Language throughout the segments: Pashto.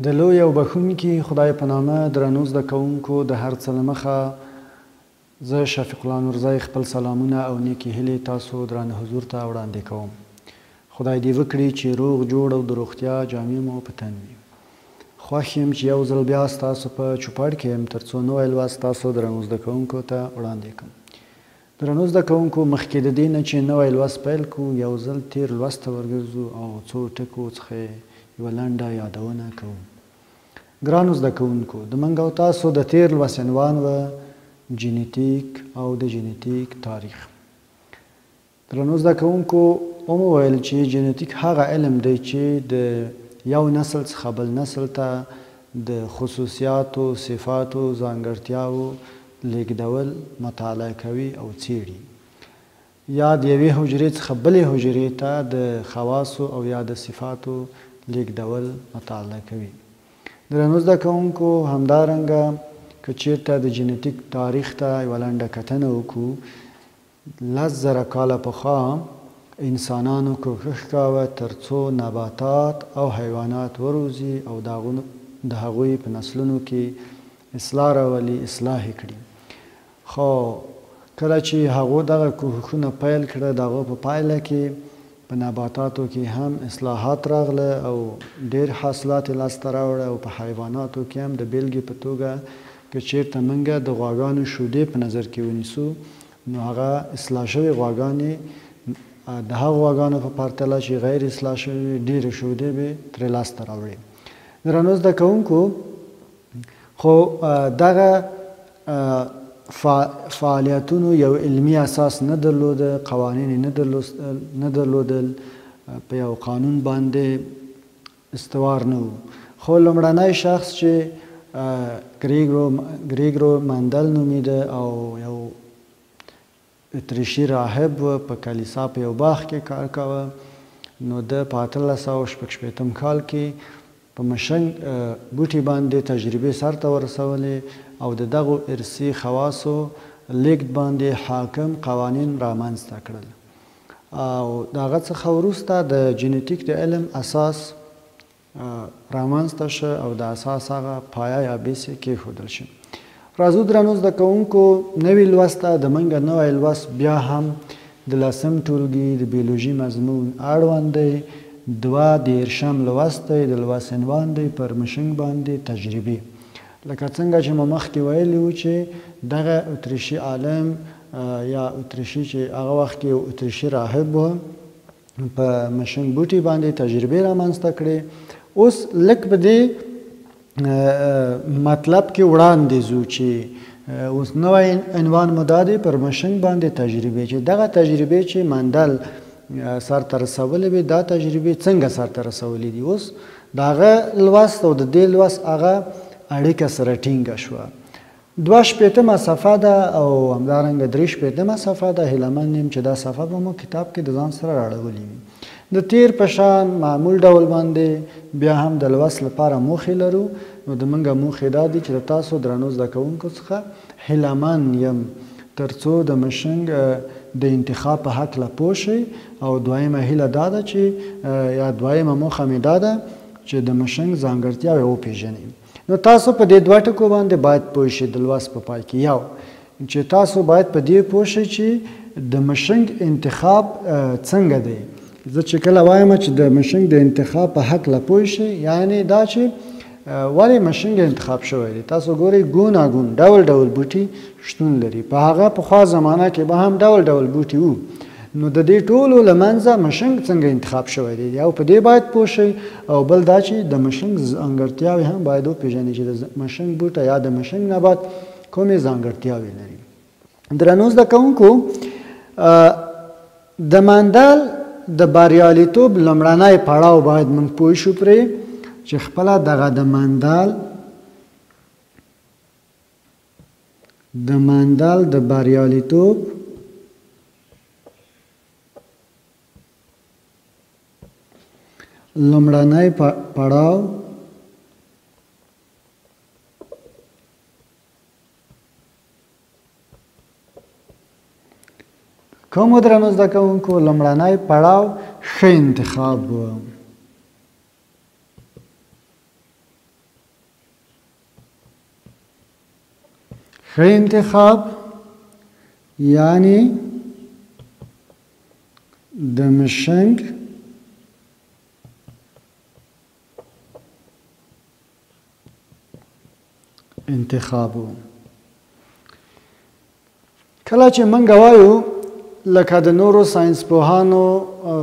د لوی او بخښونکي خدای په نامه درنو زده کوونکو د هر څه له مخه زه شفیق الله نورزی خپل سلامونه او نیکې هیلې تاسو درانه حضور ته وړاندې کوم. خدای دې وکړي چې روغ جوړ او د روغتیا جامې مو په تن وي. خوښ یم چې یو ځل بیا ستاسو په چوپړ کې یم تر څو نوی لوست تاسو درنو زده کوونکو ته وړاندې کړم. درنو زده کوونکو مخکې د دې نه چې نوی لوست پیل کړو یو ځل تیر لوست ته ورګرځو او څو ټکو څخه یوه لنډه یادونه کوو. ګرانو زده کوونکو د موږ او تاسو د تیر لوست عنوان و جینیتیک او د جینیتیک تاریخ. درنو زده کوونکو مو ویل چې جینیتیک هغه علم دی چې د یو نسل څخه بل نسل ته د خصوصیاتو، صفاتو، ځانګړتیاو لیږدول مطالعه کوي او څیړي. یا د یوې حجرې څخه بلې حجرې ته د خواصو او یا د صفاتو لیږدول مطالعه کوي. درنو زده کوونکو همدارنګه که چیرته د جینیتیک تاریخ ته یوه لنډه کتنه وکړو، 10,000 کاله پخوا انسانانو کوښښ کاوه تر څو نباتات او حیوانات وروزي او د هغوی په نسلونو کې اصلاح راولي، اصلاح یې کړي. خو کله چې هغو دغه کوښښونه پیل کړه د هغو په پایله کې په نباتاتو کې هم اصلاحات راغله او ډېر حاصلات یې لاسته راوړه او په حیواناتو کې هم د بیلګې په توګه که چیرته موږ د غواګانو شودې په نظر کې ونیسو نو هغه اصلاح شوې غواګانې د هغو غواګانو په پرتله چې غیر اصلاح شوې ډېرې شودې به ترې لاسته راوړي. درنو زده کوونکو خو دغه فعالیتونو یو علمي اساس نه درلوده، قوانین نه درلودل، په یو قانون باندې استوار نه و. خو لومړنی شخص چې ګریګور مندل نومیده او یو اتریشي راهب و، په کلیسا په یو باغ کې کار کاوه. نو د په 1866 کال کې په مشنګ بوټي باندې تجربې سرته ورسولې او د دغو ارثي خواصو لیږد باندې حاکم قوانین رامنځته کړل. او د هغه څخه وروسته د جینیتیک د علم اساس رامنځته شه او د اساس هغه پایه یا بیس یې کېښودل شي. راځو درنو زده کوونکو نوي لوست ته د موږ نوی لوست بیا هم د 10م ټولګي د بیولوژي مضمون اړوند دی. 22 لوست دی. د لوست عنوان دی پر مشنګ باندې تجربې. لکه څنګه چې ما مخکې ویلي وو چې دغه اتریشي عالم یا اتریشي چې هغه وخت کې یو اتریشي راهب و په مشنګ بوټي باندې تجربې رامنځته کړې. اوس لږ په دې مطلب کې وړاندې ځو چې اوس نوی عنوان مو دا دی پر مشنګ باندې تجربې، چې دغه تجربې چې مندل سرته رسولې وې دا تجربې څنګه سرته رسولې دي. اوس د هغه لوست او د دې لوست هغه اړیکه سره ټینګه شوه. 2 صفحه ده او همدارنګه 3 صفحه ده. هیله مند یم چې دا صفحه به مو کتاب کې د ځان سره راړولې وي. د تیر په شان معمول ډول باندې بیا هم د لوست لپاره موخې لرو. نو د موږ موخې دا دي چې د تاسو درنو زده کوونکو څخه هیله مند یم تر څو د مشنګ د انتخاب په هکله پوه شئ. او دویمه هیله دا ده چې یا دویمه موخه مې دا ده چې د مشنګ ځانګړتیاوې وپېژنئ. نو تاسو په دې 2 ټکو باندې باید پوه شئ د لوست په پای کې. یو چې تاسو باید په دې پوه شئ چې د مشنګ انتخاب څنګه دی. زه چې کله وایم چې د مشنګ د انتخاب په هکله پوه شئ یعنی دا چې ولې مشنګ انتخاب شوی دی. تاسو ګورئ ګوناګون ډول ډول بوټي شتون لري. په هغه پخوا زمانه کې به هم ډول ډول بوټي وو. نو د دې ټولو له منځه مشنګ څنګه انتخاب شوی دی یو په دې باید پوه شئ. او بل دا چې د مشنګ ځانګړتیاوې هم باید وپېژنئ چې د مشنګ بوټی یا د مشنګ نبات کومې ځانګړتیاوې لري. درنو زده کوونکو د مندل د بریالیتوب لومړنی پړاو باید موږ پوه شو پرې چې خپله دغه د مندل د بریالیتوب لومړنی پړاو کوم درنو زده کوونکو لومړنی پړاو ښه انتخاب و. ښه انتخاب یعنی د مشنګ انتخاب و. کله چې موږ وایو لکه د نورو ساینس پوهانو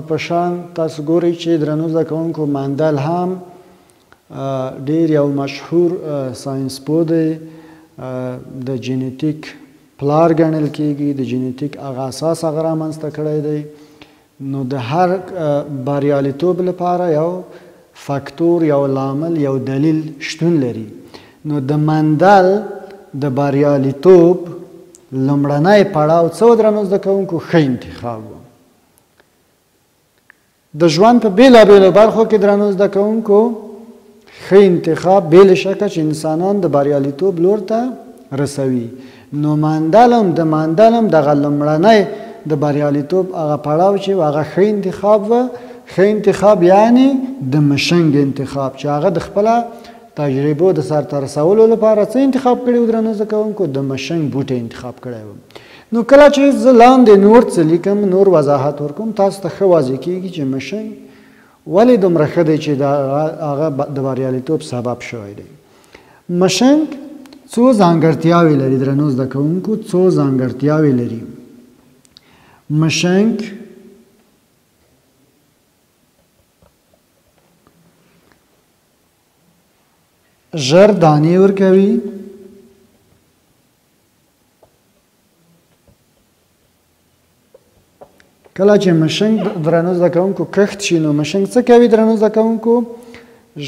په شان تاسو ګورئ چې درنو زده کوونکو مندل هم ډیر یو مشهور ساینس پوه دی، د جینیټیک پلار ګڼل کیږي، د جینیټیک هغه اساس هغه رامنځته کړی دی. نو د هر بریالیتوب لپاره یو فاکتور، یو لامل، یو دلیل شتون لري. نو د مندل د بریالیتوب لومړنی پړاو څه و درنو زده کوونکو؟ ښه انتخاب و. د ژوند په بېلابېلو برخو کې درنو زده کوونکو ښه انتخاب بې له شکه چې انسانان د بریالیتوب لور ته رسوي. نو مندل هم دغه لومړنی د بریالیتوب هغه پړاو چې هغه ښه انتخاب و. ښه انتخاب یعنی د مشنګ انتخاب چې هغه د خپله تجربو د سرته رسولو لپاره څه انتخاب کړی و درنو زده کوونکو؟ د مشنګ بوټی انتخاب کړی و. نو کله چې زه لاندې نور څه لیکم، نور وضاحت ورکوم، تاسو ته ښه واضح کېږي چې مشنګ ولې دومره ښه دی چې هغه د بریالیتوب سبب شوی دی. مشنګ څو ځانګړتیاوې لري درنو زده کوونکو؟ څو ځانګړتیاوې لري. مشنګ ژر دانې ورکوي، کله چې مشنګ درنو زده کوونکو کښت شي نو مشنګ څه کوي درنو زده کوونکو؟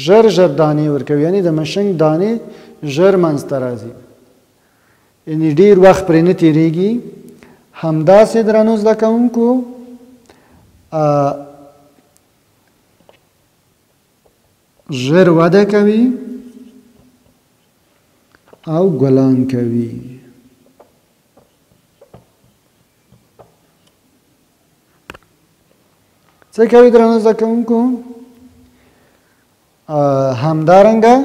ژر دانې ورکوي، یعنی د مشنګ دانې ژر منځته راځي، یعنی ډیر وخت پرې نه تیریږي. همداسې درنو زده کوونکو ژر وده کوي او ګلان کوي. څه کوي درنو زده کوونکو؟ همدارنګه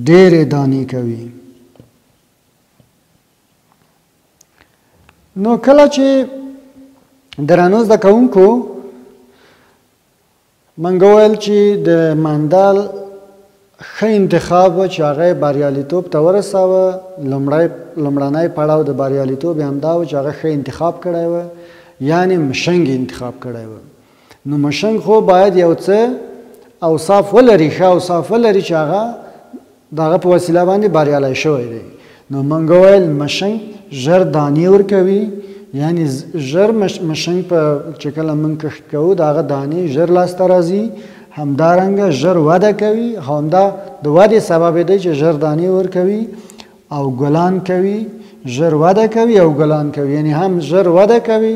ډېرې دانې کوي. نو کله چې درنو زده کوونکو موږ وویل چې د مندل ښه انتخاب و چې هغه بریالیتوب ته ورساوه، لومړنی پړاو د بریالیتوب یې همدا و چې هغه ښه انتخاب کړی و، یعنی مشنګ انتخاب کړی و. نو مشنګ خو باید یو څه اوصاف ولري، ښه اوصاف ولري چې هغه د هغه په وسیله باندې بریالی شوی دی. نو موږ وویل مشنګ ژر دانې ورکوي، یعنی ژر مشنګ په چې کله موږ کښت کوو د هغه دانې ژر لاسته راځي. همدارنګه ژر وده کوي، همدا د ودې سبب دی چې ژر دانې ورکوي او ګلان کوي. ژر وده کوي او ګلان کوي، یعنی هم ژر وده کوي،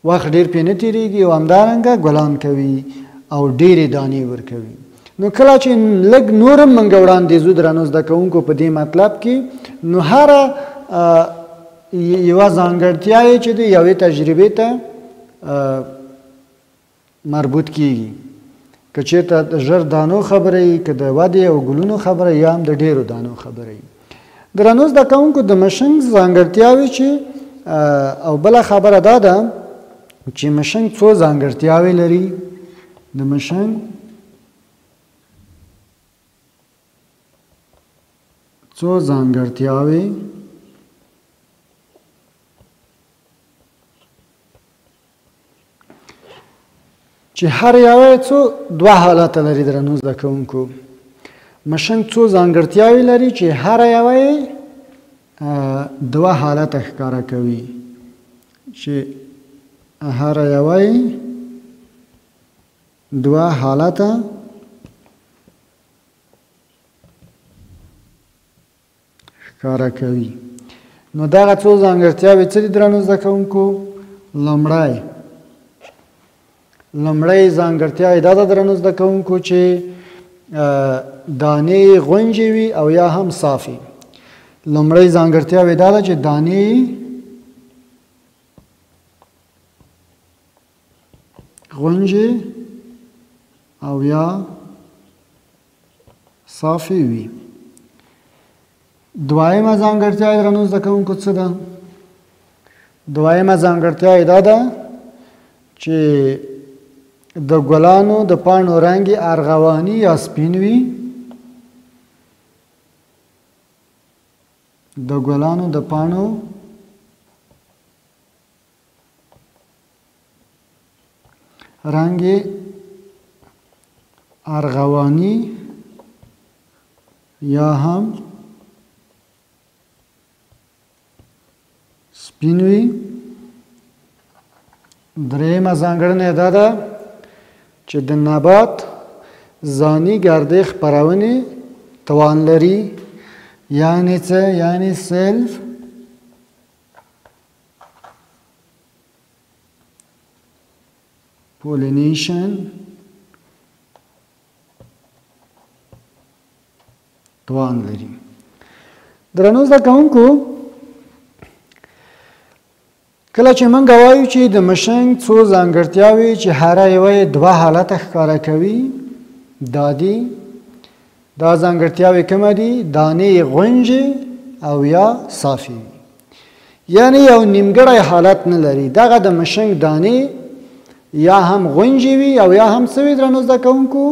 وخت ډیر پې نه تیریږي، او همدارنګه ګلان کوي او ډیرې دانې ورکوي. نو کله چې لږ نور هم موږ وړاندیزو درنو زده کوونکو په دې مطلب کې، نو هره یوه ځانګړتیا یې چې د یوې تجربې ته مربوط کیږي. که چېرته د ژر دانو خبره وي، که د ودې او ګلونو خبره، یا هم د ډیرو دانو خبره وي. درنو زده کوونکو د مشنګ ځانګړتیاوې چې او بله خبره دا ده چې مشنګ څو ځانګړتیاوې لري. د مشنګ څو ځانګړتیاوې چې هر یوه دوه حالته لري درنو زده کوونکو. مشنګ څو ځانګړتیاوې لري چې هر یوه یې دوه حالته ښکاره کوي، چې هر یوه یې دوه حالته ښکاره کوي. نو دغه څو ځانګړتیاوې څه دي درنو زده کوونکو؟ لومړی ځانګړتیا یې دا ده درنو زده کوونکو چې دانې غونجې وي او یا هم صافي. لومړی ځانګړتیا یې دا ده چې دانې غونجې او یا صافي وي. دویمه ځانګړتیا یې درنو زده کوونکو څه ده؟ دویمه ځانګړتیا یې دا ده چې د ګلانو د پاڼو رنګ یې ارغواني یا سپین وي. د ګلانو د پاڼو رنګ یې ارغواني یا هم سپین وي. درېیمه ځانګړنه دا ده چې د نبات ځاني ګردې خپرونې توان لري. یعنې څه؟ یعنې سیلف پولینیشن توان لري. درنو زده کوونکو، کله چې موږ وایو چې د مشنګ څو ځانګړتیاوې چې هره یوه یې دوه حالته ښکاره کوي، دا دي. دا ځانګړتیاوې کومه دي؟ دانې غونجې او یا صافي وي. یعنې یو نیمګړی حالت نه لري. دغه د مشنګ دانې یا هم غونجې وي او یا هم څه وي درنو زده کوونکو؟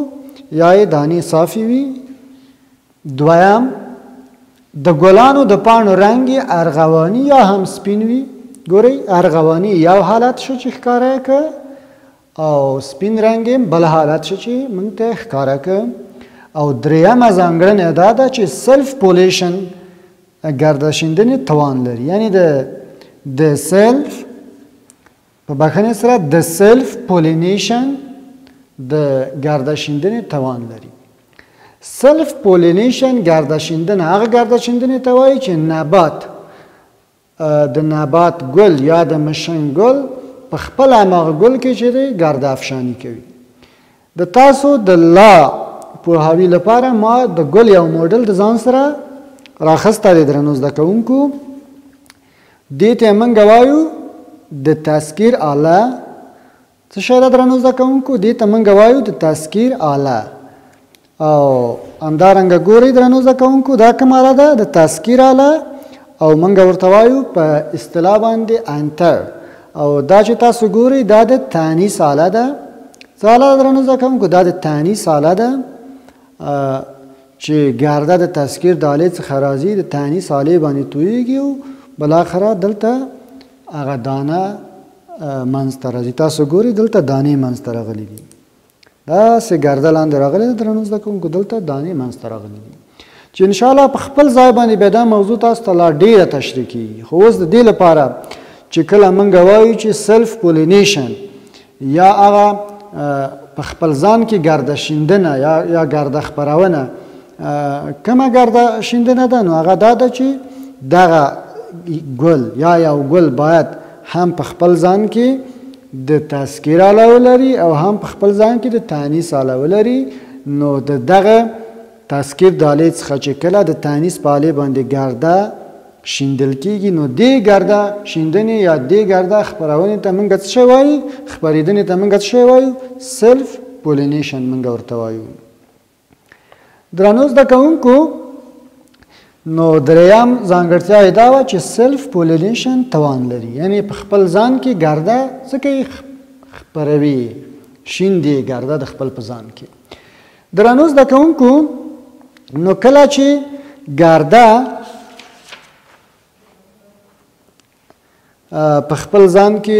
یا یې دانې صافي وي. دویم، د ګلانو د پاڼو رنګ یې ارغواني یا هم سپین وي. ګورئ، ارغواني یو حالت شو چې ښکاره که، او سپین رنګ یې بل حالت شو چې موږ ته ښکاره که. او درېیمه ځانګړنه دا ده چې سلف پولیشن ګردشیندنې توان لري. یعنې د سلف په بخښنې سره د سلف پولینیشن د ګردشیندنې توان لري. سلف پولینیشن ګردشیندنه هغه ګردشیندنې ته وایي چې د نبات ګل یا د مشنګ ګل په خپل هماغه ګل کې چې دی ګرده افشاني کوي. د تاسو د لا پوهاوي لپاره ما د ګل یو موډل د ځان سره راخسته دی درنو زده کوونکو. دې ته موږ وایو د تذکیر آله. څه شی ده درنو زده کوونکو؟ دې ته موږ وایو د تذکیر آله. او همدارنګه ګورئ درنو زده کوونکو، دا کوم آله ده؟ د تذکیر آله. او موږ ورته وایو په اصطلاح باندې انټر. او دا چې تاسو ګورئ دا د تانیث آله ده. څه آله ده درنو زده کوونکو؟ دا د تانیث آله ده چې ګرده د تذکیر د آلې څخه راځي، د تانیث آلې باندې تویېږي او بالاخره دلته هغه دانه منځته راځي. تاسو ګورئ دلته دانې منځته راغلي دي. داسې ګرده لاندې راغلې ده درنو زده کوونکو، دلته دانې منځته راغلي دي چې انشاءالله په خپل ځای باندې بیا دا موضوع تاسو ته لا ډېره تشریح کېږي. خو اوس د دې لپاره چې کله موږ وایو چې سلف پولینیشن یا هغه په خپل ځان کې ګرده شیندنه یا ګرده خپرونه کومه ګرده شیندنه ده؟ نو هغه دا ده چې دغه ګل یا یو ګل باید هم په خپل ځان کې د تذکیر آله ولري او هم په خپل ځان کې د تانیث آله ولري. نو دغه تذکیر د آلې څخه چې کله د تانیث په آلې باندې ګرده شیندل کېږي، نو دې ګرده شیندنې یا دې ګرده خپرونې ته موږ څه شی وایو؟ خپرېدنې ته موږ څه شی وایو؟ سلف پولینیشن موږ ورته وایو. درنو زده کوونکو، نو درېیم ځانګړتیا یې دا وه چې سلف پولینیشن توان لري. یعنې په خپل ځان کې ګرده څه کوي؟ خپروي، شیندي ګرده د خپل په ځان کې. درنو زده کوونکو، نو کله چې ګرده په خپل ځان کې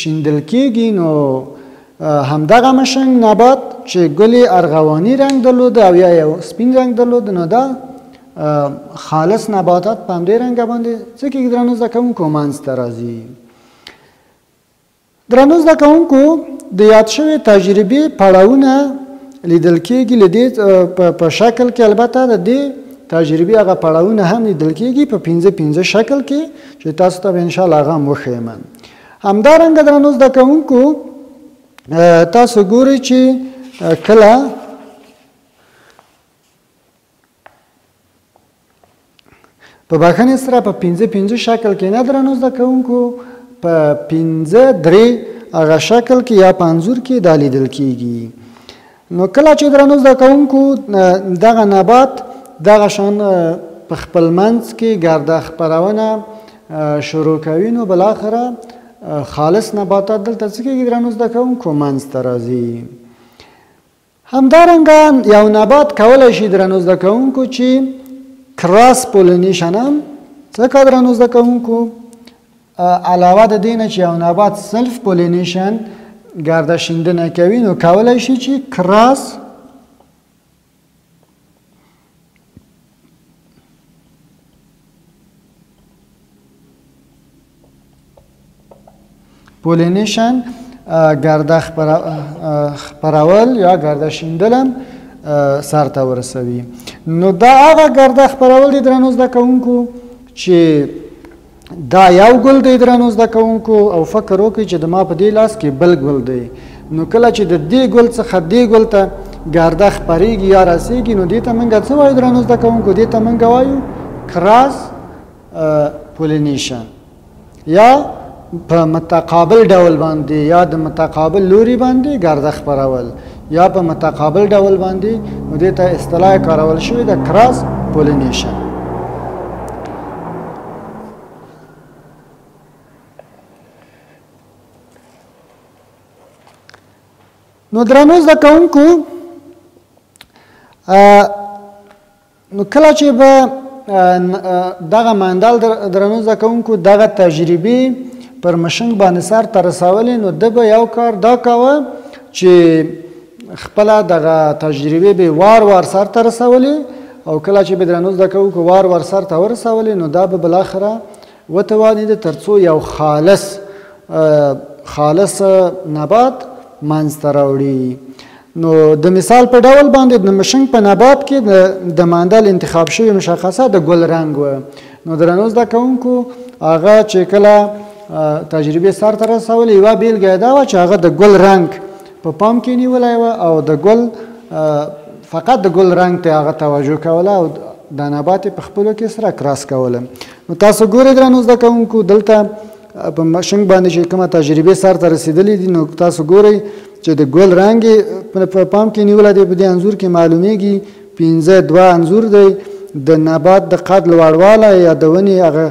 شیندل کېږي، نو همدغه مشنګ نبات چې ګل یې ارغواني رنګ درلوده او یا یو سپین رنګ درلوده، نو دا خالص نباتات په همدې رنګ باندې څه کېږي درنو زده کوونکو؟ منځته راځي. درنو زده کوونکو، د یاد شوې تجربې پړاوونه لیدل کېږي له دې په شکل کې. البته د دې تجربې هغه پړاوونه هم لیدل کېږي په 5 شکل کې چې تاسو ته به انشاءالله هغه هم وښیم. همدارنګه درنو زده کوونکو، تاسو ګورئ چې کله په بخښنې سره په 5 شکل کې نه درنو زده کوونکو، په 5 هغه شکل کې یا په انځور کې دا لیدل کېږي. نو کله چې درنو زده کوونکو دغه نبات دغه شان په خپل منځ کې ګرده خپرونه شروع کوي نو بالاخره خالص نباتات دلته څه کېږي درنو زده کوونکو منځ ته راځي. همدارنګه یو نبات کولی شي درنو زده کوونکو چې کراس پولینیشن هم څه کا درنو زده کوونکو علاوه د دې نه چې یو نبات سلف پولینیشن ګرده شیندنه کوي نو کولی شي چې کراس پولینیشن ګرده خپرول یا ګرده شیندل هم سرته ورسوي. نو دا هغه ګرده خپرول دي درنو زده کوونکو چې دا یو ګل دی درنو زده کوونکو او فکر وکړئ چې د ما په دې لاس کې بل ګل دی نو کله چې د دې ګل څخه دې ګل ته ګرده خپریږي یا رسیږي نو دې ته موږ څه وایو درنو زده کوونکو دې ته موږ وایو کراس پولینیشن یا په متقابل ډول باندې یا د متقابل لوري باندې ګرده خپرول یا په متقابل ډول باندې نو دې ته اصطلاح کارول شوې د کراس پولینیشن. نو درنو زده کوونکو نو کله چې به دغه مندل درنو زده کوونکو دغه تجربې پر مشنګ باندې سر ته رسولې نو ده به یو کار دا کوه چې خپله دغه تجربې به وار وار سر ته رسولې او کله چې به درنو زده کوونکو وار وار سر ته ورسولې نو دا به بالاخره وتوانېده تر څو یو خالص نبات منځته راوړي. نو د مثال په ډول باندې د مشنګ په نبات کې د مندل انتخاب شوی مشخصه د ګل رنګ و. نو درنو زده کوونکو هغه چې کله تجربې سر ته رسولې یوه بیلګه دا وه چې هغه د ګل رنګ په پام کې نیولی وه او د ګل فقط د ګل رنګ ته هغه توجه کوله او د نبات په خپلو کې سره کراس کوله. نو تاسو ګورئ درنو زده کوونکو دلته په مشنګ باندې چې کومه تجربې سر ته رسېدلې دي نو تاسو ګورئ چې د ګل رنګ په پام کې نیولی دی. په دې انځور کې معلومیږي 5.2 انځور دی د نبات د قد لوړوالی یا د ونې هغه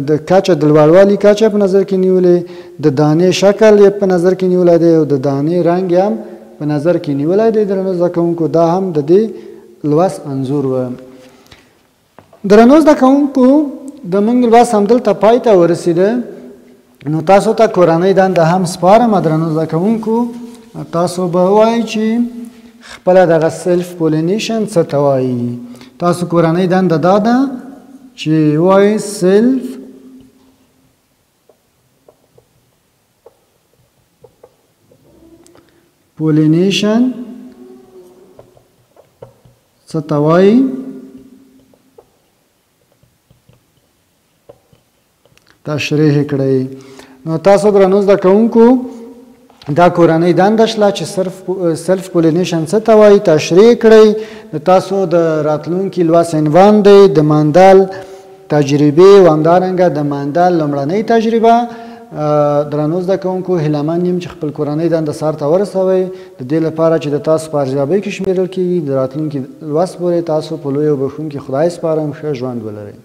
د کچه د لوړوالي کچه په نظر کې نیولې د دانې شکل یې په نظر کې نیولی دی او د دانې رنګ هم په نظر کې نیولی دی. درنو زده کوونکو دا هم د دې لوست انځور و. درنو زده کوونکو د موږ لوست همدلته پای ته ورسېده. نو تاسو ته کورنۍ دنده هم سپارم درنو زده کوونکو تاسو به ووایئ چې خپله دغه سلف پولینیشن څه ته وایي. تاسو کورنۍ دنده دا ده چې وایي سلف پولینیشن څه ته وایي. تشریح کړئ. نو تاسو درنو زده کوونکو دا کورنۍ دنده شله چې سلف پولینیشن څه ته وایي تشریح کړئ. د تاسو د راتلونکي لوست عنوان دی د مندل تجربې او همدارنګه د مندل لومړنۍ تجربه. درنو زده کوونکو هیلهمند یم چې خپل کورنۍ دنده سر ته ورسوئ د دې لپاره چې د تاسو په ارزیابۍ کې شمیرل کیږي. د راتلونکي لوست پورې تاسو په لوی او بښونکي خدای سپارم. ښه ژوند ولرئ.